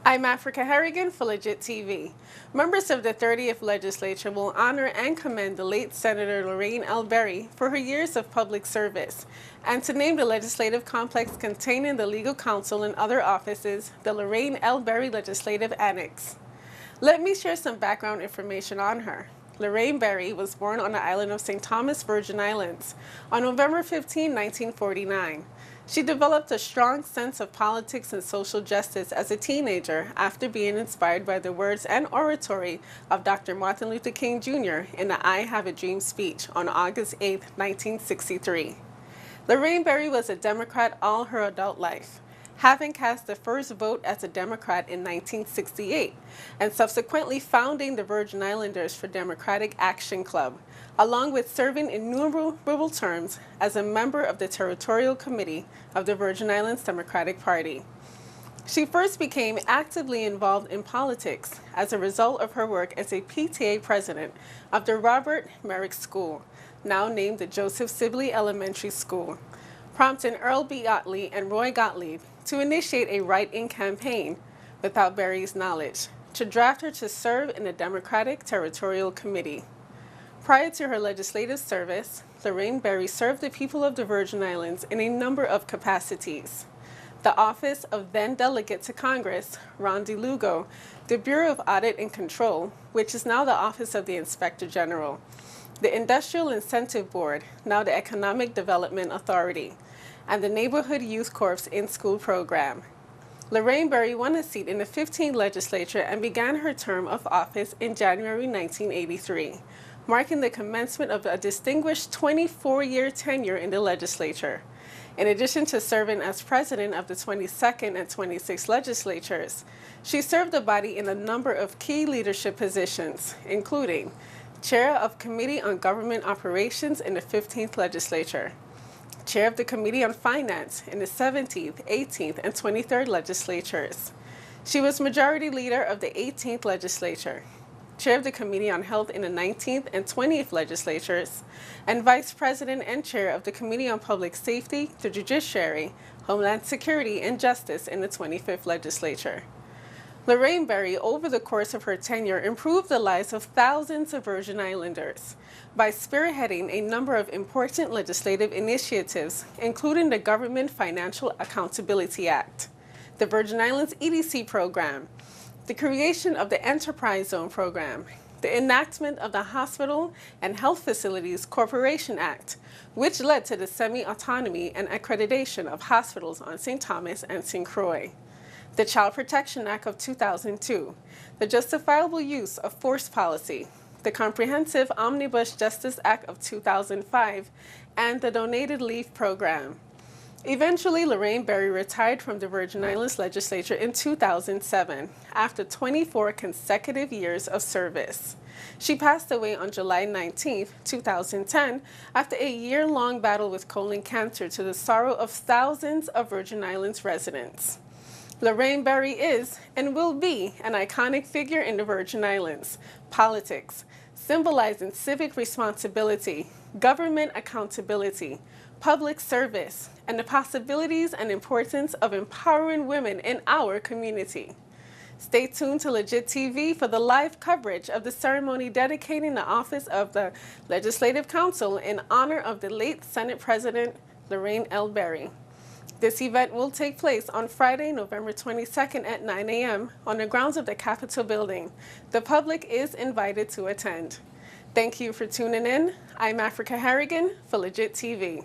I'm Africah Harrigan for Legit TV. Members of the 30th Legislature will honor and commend the late Senator Lorraine L. for her years of public service, and to name the legislative complex containing the Legal Counsel and other offices the Loraine L. Legislative Annex. Let me share some background information on her. Lorraine was born on the island of St. Thomas, Virgin Islands, on November 15, 1949. She developed a strong sense of politics and social justice as a teenager after being inspired by the words and oratory of Dr. Martin Luther King Jr. in the I Have a Dream speech on August 8, 1963. Lorraine was a Democrat all her adult life, having cast the first vote as a Democrat in 1968, and subsequently founding the Virgin Islanders for Democratic Action Club, along with serving innumerable terms as a member of the Territorial Committee of the Virgin Islands Democratic Party. She first became actively involved in politics as a result of her work as a PTA president of the Robert Merrick School, now named the Joseph Sibley Elementary School, prompting Earl B. Otley and Roy Gottlieb to initiate a write-in campaign, without Berry's knowledge, to draft her to serve in the Democratic Territorial Committee. Prior to her legislative service, Lorraine served the people of the Virgin Islands in a number of capacities: the office of then Delegate to Congress, Ron DeLugo, the Bureau of Audit and Control, which is now the Office of the Inspector General, the Industrial Incentive Board, now the Economic Development Authority, and the Neighborhood Youth Corps in-school program. Lorraine won a seat in the 15th Legislature and began her term of office in January 1983, marking the commencement of a distinguished 24-year tenure in the legislature. In addition to serving as president of the 22nd and 26th legislatures, she served the body in a number of key leadership positions, including Chair of Committee on Government Operations in the 15th Legislature, Chair of the Committee on Finance in the 17th, 18th, and 23rd legislatures. She was Majority Leader of the 18th Legislature, Chair of the Committee on Health in the 19th and 20th legislatures, and Vice President and Chair of the Committee on Public Safety, the Judiciary, Homeland Security, and Justice in the 25th legislature. Lorraine over the course of her tenure, improved the lives of thousands of Virgin Islanders by spearheading a number of important legislative initiatives, including the Government Financial Accountability Act, the Virgin Islands EDC program, the creation of the Enterprise Zone program, the enactment of the Hospital and Health Facilities Corporation Act, which led to the semi-autonomy and accreditation of hospitals on St. Thomas and St. Croix, the Child Protection Act of 2002, the Justifiable Use of Force Policy, the Comprehensive Omnibus Justice Act of 2005, and the Donated Leave Program. Eventually, Lorraine retired from the Virgin Islands Legislature in 2007 after 24 consecutive years of service. She passed away on July 19, 2010, after a year-long battle with colon cancer, to the sorrow of thousands of Virgin Islands residents. Lorraine is and will be an iconic figure in the Virgin Islands politics, symbolizing civic responsibility, government accountability, public service, and the possibilities and importance of empowering women in our community. Stay tuned to Legit TV for the live coverage of the ceremony dedicating the office of the Legislative Counsel in honor of the late Senate President Lorraine L. This event will take place on Friday, November 22nd at 9 a.m. on the grounds of the Capitol building. The public is invited to attend. Thank you for tuning in. I'm Africah Harrigan for Legit TV.